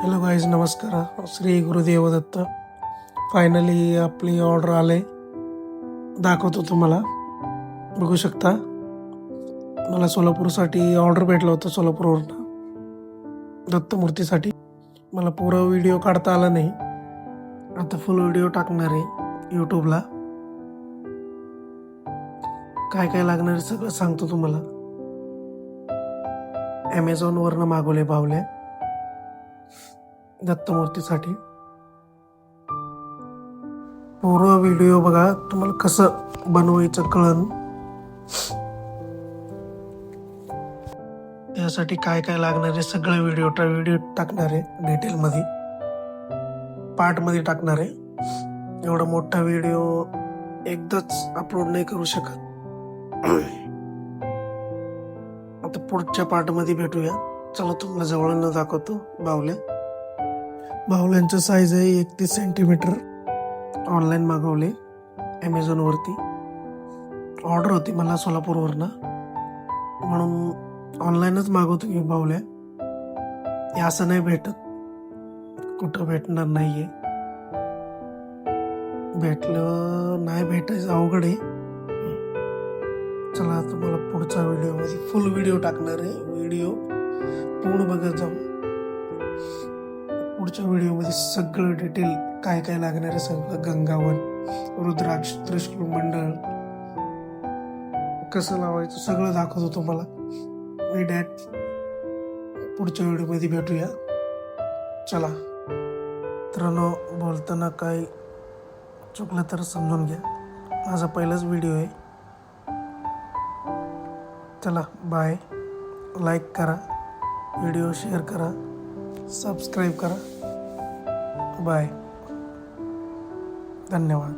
Hello guys, नमस्कार. Shri Gurudev Datta. Finally आपली order आले, दाखवतो तुम्हाला. बघू शकता, मला सोलापूरसाठी ऑर्डर भेटलं होतं सोलापूरवरनं दत्तमूर्तीसाठी. मला पुरा व्हिडिओ काढता आला नाही, आता फुल व्हिडिओ टाकणार आहे यूट्यूबला. काय काय लागणार आहे सगळं सांगतो तुम्हाला. ॲमेझॉनवरनं मागवले बाहुल्या दत्तमूर्तीसाठी. पूर्ण व्हिडिओ बघा, तुम्हाला कसं बनवायचं कळन. यासाठी काय काय लागणार आहे सगळे व्हिडिओ टाकणार आहे डिटेलमध्ये, पार्टमध्ये टाकणार आहे. एवढा मोठा व्हिडिओ एकदाच अपलोड नाही करू शकत. आता पुढच्या पार्टमध्ये भेटूया. चला तुम्हाला जवळनं दाखवतो बाहुल्या. बाहुल्यांचं साईज आहे 31 सेंटीमीटर. ऑनलाईन मागवले ॲमेझॉनवरती. ऑर्डर होती मला सोलापूरवरनं, म्हणून ऑनलाईनच मागवतो मी बाहुल्या. हे असं नाही भेटत, कुठं भेटणार नाहीये. भेटलं नाही भेटायचं अवघड आहे. चला तुम्हाला पुढच्या व्हिडिओमध्ये फुल व्हिडिओ टाकणार आहे. व्हिडिओ पूर्ण बघत जाऊ. पुढच्या व्हिडिओमध्ये सगळं डिटेल काय काय लागणार आहे सगळं. गंगावन, रुद्राक्ष, त्रिशूल मंडळ कसं लावायचं सगळं दाखवतो तुम्हाला. मी पुढच्या व्हिडिओमध्ये भेटूया. चला मित्रांनो, बोलताना काय चुकलं तर समजून घ्या, माझा पहिलाच व्हिडिओ आहे. चला बाय. लाईक करा, व्हिडिओ शेअर करा, सबस्क्राईब करा. बाय, धन्यवाद.